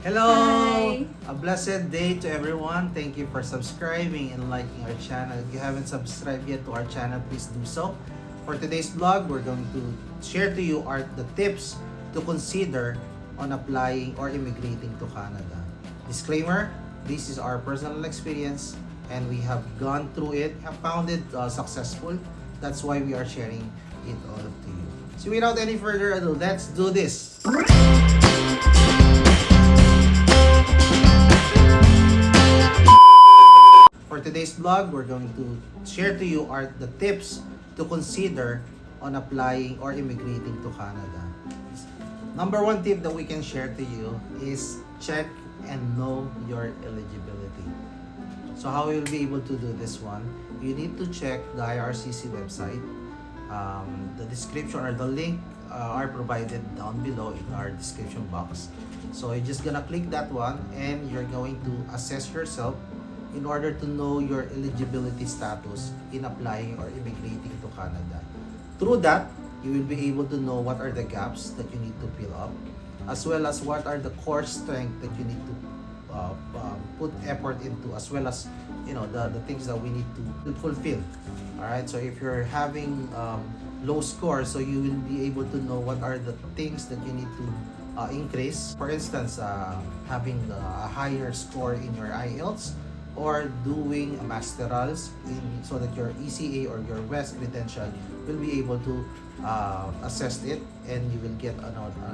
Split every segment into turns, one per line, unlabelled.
Hello!
Hi!
A blessed day to everyone. Thank you for subscribing and liking our channel. If you haven't subscribed yet to our channel, please do so. For today's vlog, we're going to share to you the tips to consider on applying or immigrating to Canada. Disclaimer, this is our personal experience and we have gone through it, have found it successful. That's why we are sharing it all to you. So without any further ado, let's do this! For today's vlog, we're going to share to you the tips to consider on applying or immigrating to Canada. Number one tip that we can share to you is check and know your eligibility. So how you'll be able to do this one, you need to check the IRCC website. The description or the link are provided down below in our description box. So you're just gonna click that one and you're going to assess yourself in order to know your eligibility status in applying or immigrating to Canada. Through that, you will be able to know what are the gaps that you need to fill up, as well as what are the core strengths that you need to put effort into, as well as the things that we need to fulfill. All right. So if you're having low score, so you will be able to know what are the things that you need to increase. For instance, having a higher score in your IELTS, or doing a masterals so that your ECA or your West credential will be able to assess it and you will get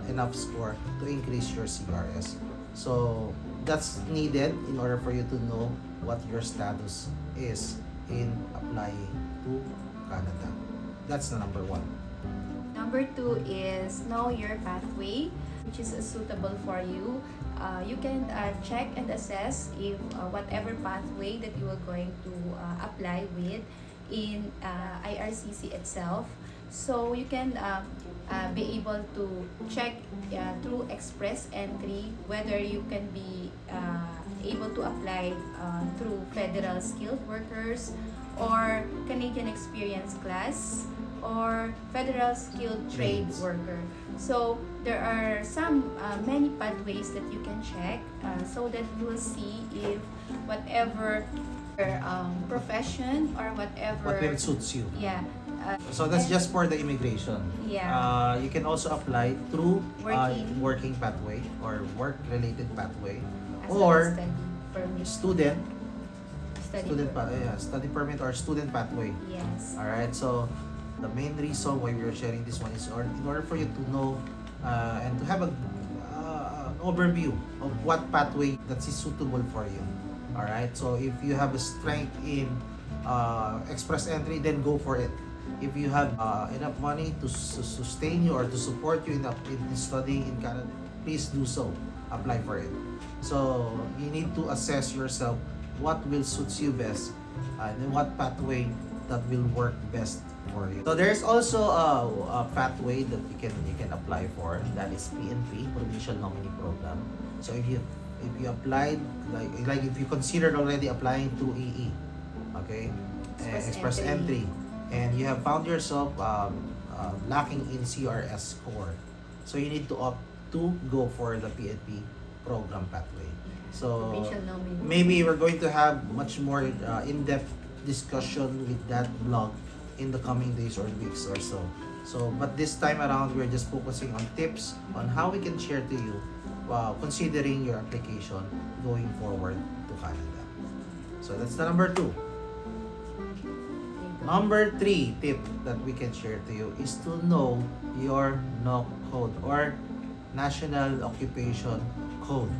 enough score to increase your CRS. So that's needed in order for you to know what your status is in applying to Canada. That's the number one.
Number two is know your pathway, which is suitable for you. You can check and assess if whatever pathway that you are going to apply with in IRCC itself. So you can be able to check through express entry whether you can be able to apply through federal skilled workers or Canadian experience class or federal skilled trade worker. So there are many pathways that you can check so that you will see if whatever profession or whatever
What will suits you.
yeah
So that's just for the immigration.
Yeah.
You can also apply through
Working.
working pathway or work-related pathway,
as well
or
as study permit.
study permit or student pathway.
Yes.
All right. So the main reason why we are sharing this one is in order for you to know and to have an overview of what pathway that is suitable for you. All right. So if you have a strength in express entry, then go for it. If you have enough money to sustain you or to support you in studying in Canada, please do so. Apply for it. So you need to assess yourself what will suit you best and what pathway that will work best for you. So there's also a pathway that you can apply for, that is PNP, Provincial Nominee Program. So if you applied, like if you considered already applying through EE, okay, express entry, and you have found yourself lacking in CRS score, so you need to opt to go for the PNP program pathway. So maybe we're going to have much more in-depth discussion with that blog in the coming days or weeks or so. But this time around, we're just focusing on tips on how we can share to you considering your application going forward to Canada. So that's the number two. Number three tip that we can share to you is to know your NOC code or National Occupation Code.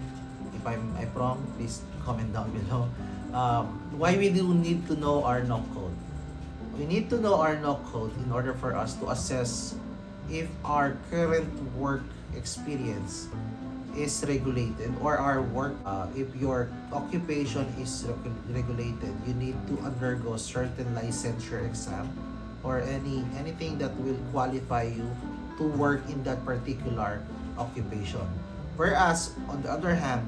If I'm wrong, please comment down below. Why we do need to know our NOC code? We need to know our NOC code in order for us to assess if our current work experience is regulated, or our work, if your occupation is regulated, you need to undergo certain licensure exam or anything that will qualify you to work in that particular occupation. Whereas on the other hand,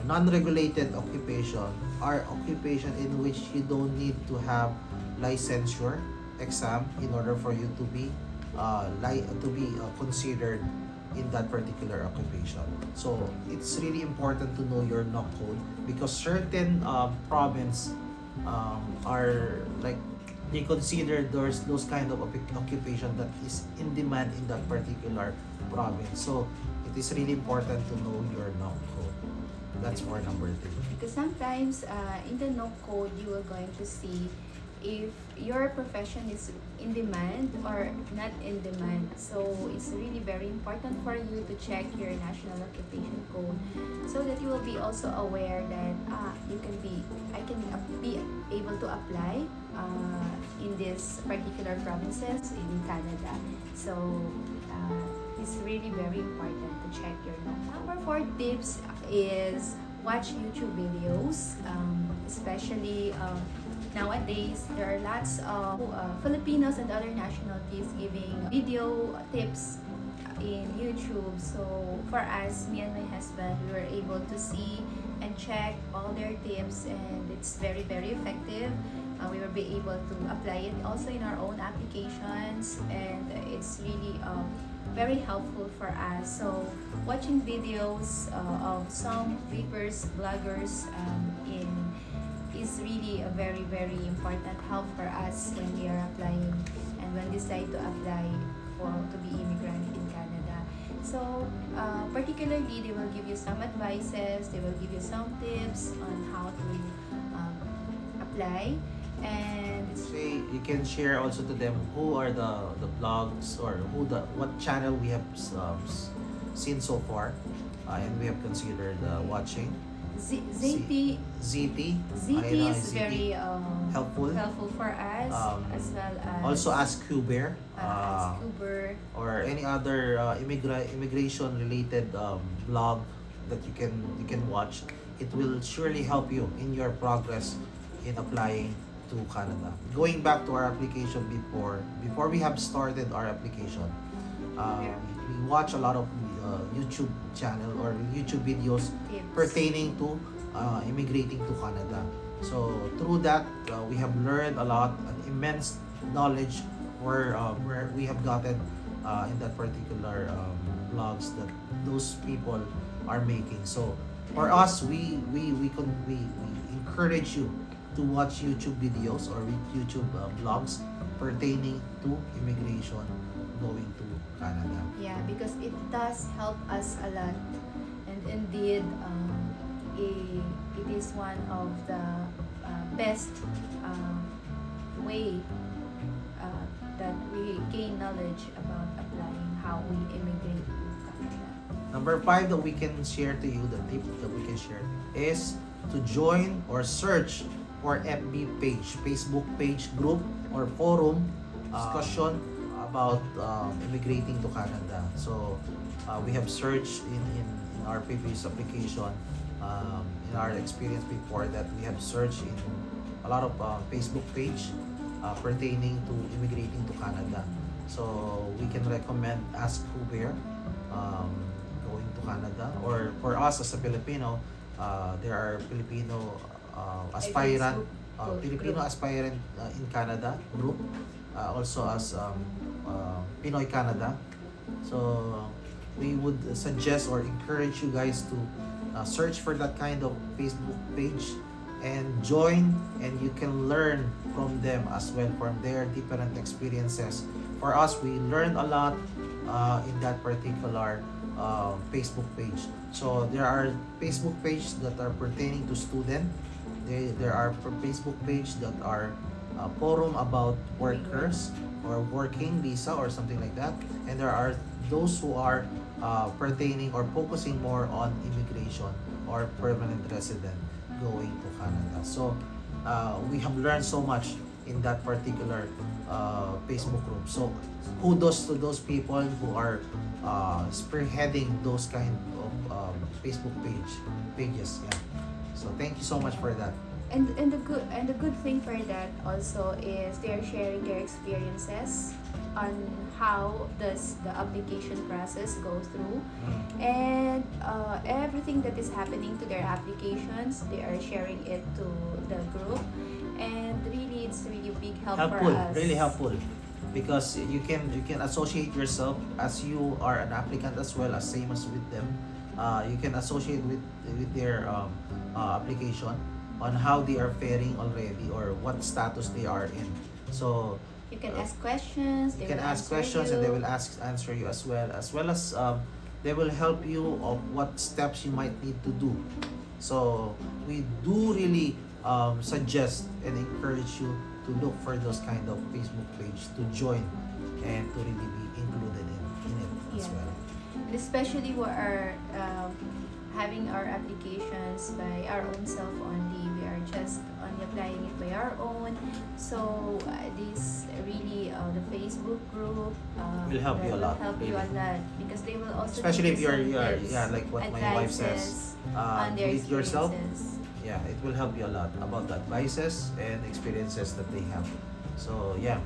non-regulated occupation are occupation in which you don't need to have licensure exam in order for you to be considered in that particular occupation. So it's really important to know your knock code because certain province are like they consider those kind of occupation that is in demand in that particular province. So it is really important to know your knock code. That's for number 3.
Because sometimes in the no code, you are going to see if your profession is in demand or not in demand. So it's really very important for you to check your national occupation code so that you will be also aware that I can be able to apply in these particular provinces in Canada. So it's really very important to check your no. Number 4 tips is watch YouTube videos, especially nowadays there are lots of Filipinos and other nationalities giving video tips in YouTube. So for us, me and my husband, we were able to see and check all their tips, and it's very, very effective. We will be able to apply it also in our own applications, and it's really very helpful for us. So watching videos of some vapers, bloggers is really a very, very important help for us when we are applying and when we decide to apply to be immigrant in Canada. So particularly, they will give you some advices, they will give you some tips on how to apply. And
Say you can share also to them who are the blogs or what channel we have seen so far, and we have considered watching.
ZT
ZT.
is very
helpful.
helpful for us, as well as
Also Ask Huber,
Ask Uber.
or any other immigration related blog that you can watch. It will surely help you in your progress in applying to Canada. Going back to our application before we have started our application, we watch a lot of YouTube channel or YouTube videos
Tips.
pertaining to immigrating to Canada. So through that, we have learned a lot, an immense knowledge where we have gotten in that particular blogs that those people are making. So for us, we encourage you to watch YouTube videos or YouTube blogs pertaining to immigration going to Canada.
Yeah, because it does help us a lot, and indeed, it is one of the best way that we gain knowledge about applying how we immigrate to Canada.
Number 5 that we can share to you, the tip that we can share is to join or search for FB page, Facebook page, group, or forum discussion about immigrating to Canada. So we have searched in our previous application, in our experience before that we have searched in a lot of Facebook page pertaining to immigrating to Canada. So we can recommend Ask Uber going to Canada, or for us as a Filipino, there are Filipino aspirant Filipino aspirant in Canada group, also as Pinoy Canada. So we would suggest or encourage you guys to search for that kind of Facebook page and join, and you can learn from them as well, from their different experiences. For us, we learned a lot in that particular Facebook page. So there are Facebook pages that are pertaining to student. There are Facebook page that are forum about workers or working visa or something like that, and there are those who are pertaining or focusing more on immigration or permanent resident going to Canada. So we have learned so much in that particular Facebook group. So kudos to those people who are spearheading those kind of Facebook pages. Yeah. So thank you so much for that.
And the good thing for that also is they are sharing their experiences on how does the application process go through, and everything that is happening to their applications, they are sharing it to the group, and really it's really big help for
Helpful,
us.
really helpful. because you can associate yourself as you are an applicant as well, as same as with them. You can associate with their application on how they are faring already or what status they are in. So
You can ask questions.
you
They
can
will
ask
answer
questions
you.
and they will answer you as well as they will help you of what steps you might need to do. So we do really suggest and encourage you to look for those kind of Facebook page to join and to really be included in it as
Yeah.
well.
And especially we are having our applications by our own self only. We are just only applying it by our own. So this really the Facebook group
Will help you a lot,
Help you a
really.
lot because they will also
Especially if
give you
you're
some tips,
yeah, like what my wife says,
advices on
do
their
it yourself.
experiences.
Yeah, it will help you a lot about the advices and experiences that they have. So yeah,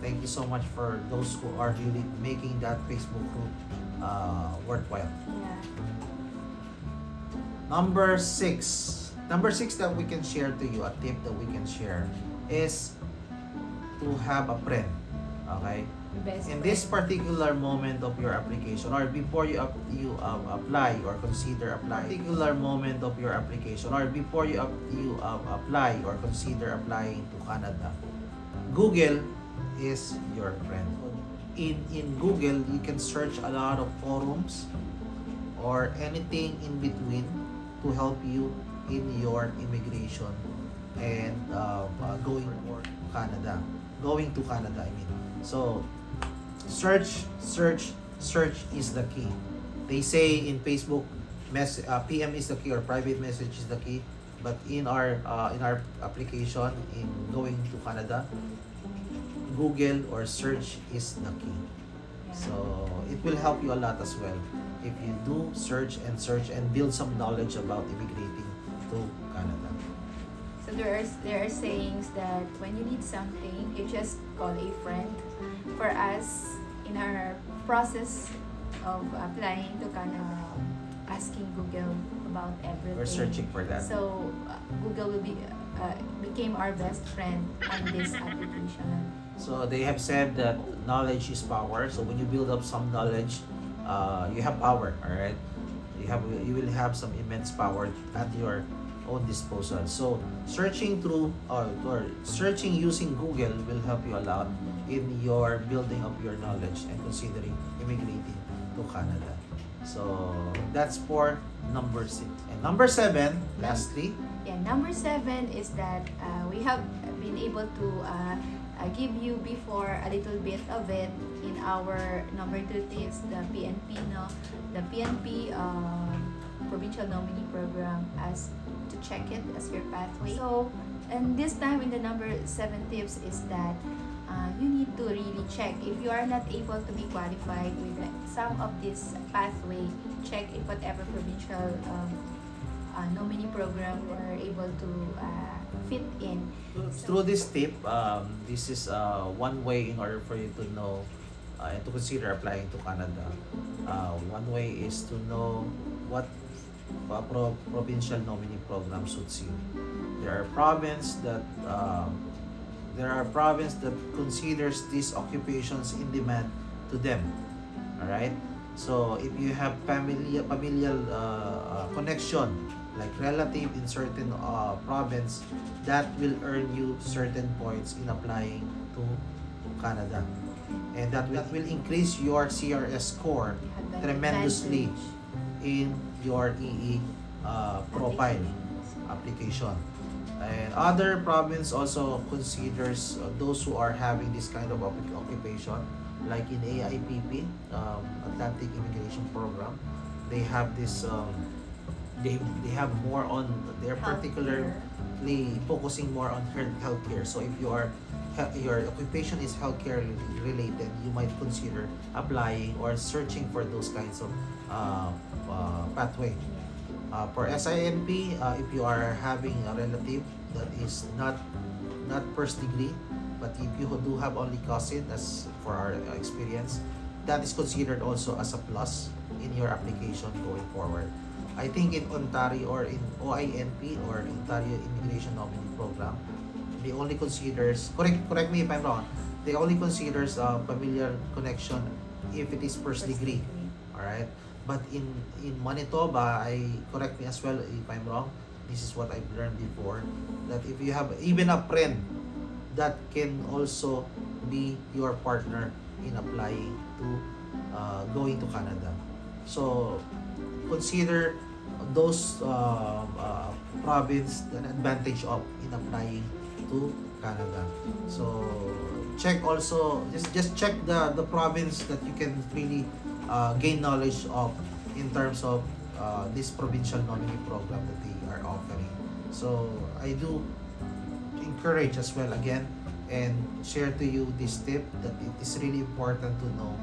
thank you so much for those who are really making that Facebook group worthwhile.
Yeah.
Number six that we can share to you, a tip that we can share is to have a friend. Okay?
Best
In
friend.
this particular moment of your application or before you apply or consider applying, particular moment of your application or before you apply or consider applying to Canada, Google is your friend. In Google, you can search a lot of forums or anything in between to help you in your immigration and going to Canada, I mean. So search is the key. They say in Facebook, PM is the key or private message is the key. But in our application in going to Canada, Google or search is the key.
Yeah.
So it will help you a lot as well if you do search and build some knowledge about immigrating to Canada.
So there are sayings that when you need something, you just call a friend. For us, in our process of applying to Canada, asking Google about everything.
We're searching for that.
So Google will became our best friend on this application.
So they have said that knowledge is power. So when you build up some knowledge, you have power. All right, you will have some immense power at your own disposal. So searching through or searching using Google will help you a lot in your building of your knowledge and considering immigrating to Canada. So that's for number 6. And number 7, lastly,
Yeah, number 7 is that we have been able to give you before a little bit of it in our number 2 tips, the PNP, no? The PNP Provincial Nominee Program as to check it as your pathway. So, and this time in the number 7 tips is that you need to really check if you are not able to be qualified with some of this pathway. Check if whatever provincial nominee program you are able to fit in.
through this tip, this is one way in order for you to know and to consider applying to Canada. One way is to know what provincial nominee program suits you. There are province that considers these occupations in demand to them. All right. So if you have familial connection, like relative in certain province, that will earn you certain points in applying to Canada, and that will increase your CRS score tremendously in your EE profile application. And other province also considers those who are having this kind of occupation, like in AIPP, Atlantic Immigration Program. They have this they have more on, they're particularly focusing more on healthcare. So if your occupation is healthcare related, you might consider applying or searching for those kinds of pathway. For SINP, if you are having a relative that is not first degree, but if you do have only cousin, as for our experience, that is considered also as a plus in your application going forward. I think in Ontario or in OINP or Ontario Immigration Nominee Program, they only considers, correct me if I'm wrong, they only considers familial connection if it is first degree. All right. But in Manitoba, correct me as well if I'm wrong. This is what I've learned before, that if you have even a friend, that can also be your partner in applying to going to Canada. So consider those province an advantage of in applying to Canada. So check also, just check the province that you can really gain knowledge of in terms of this provincial nominee program that they are offering. So I do encourage as well again and share to you this tip that it is really important to know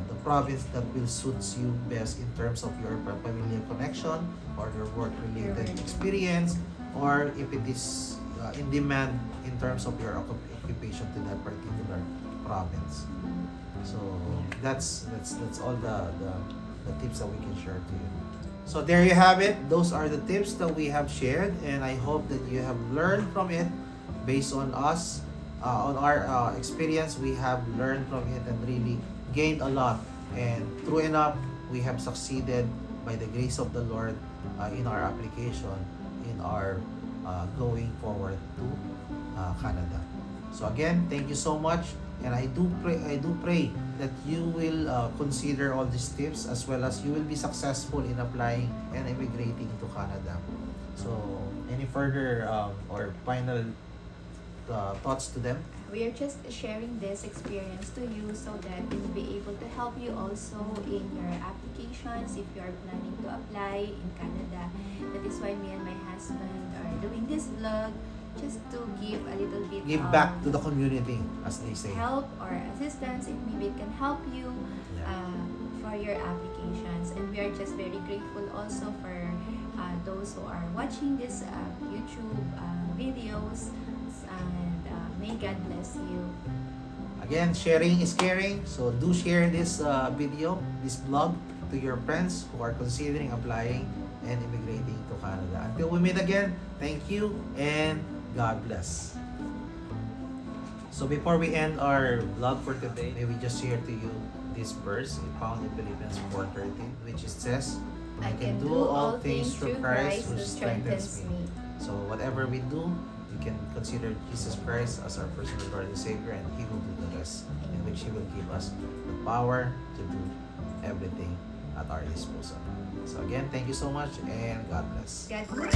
the province that will suits you best in terms of your familial connection or your work related experience, or if it is in demand in terms of your occupation to that particular province. So that's all the tips that we can share to you. So there you have it. Those are the tips that we have shared, and I hope that you have learned from it based on us, on our experience. We have learned from it and really gained a lot. And true enough, we have succeeded by the grace of the Lord in our application, in our going forward to Canada. So again, thank you so much. And I do pray that you will consider all these tips, as well as you will be successful in applying and immigrating to Canada. So, any further or final thoughts to them?
We are just sharing this experience to you so that it will be able to help you also in your applications if you are planning to apply in Canada. That is why me and my husband are doing this vlog, just to give a little bit
Give back to the community, as they say.
help or assistance if maybe it can help you for your applications. And we are just very grateful also for those who are watching this YouTube videos, and may God bless you.
Again, sharing is caring. So do share this video, this vlog, to your friends who are considering applying and immigrating to Canada. Until we meet again, thank you and God bless. So before we end our vlog for today, may we just share to you this verse found in Philippians 4:13, which it says,
I can do all things through Christ who strengthens me.
So whatever we do, we can consider Jesus Christ as our personal Lord and Savior, and He will do the rest, in which He will give us the power to do everything at our disposal. So again, thank you so much and God bless.
God bless.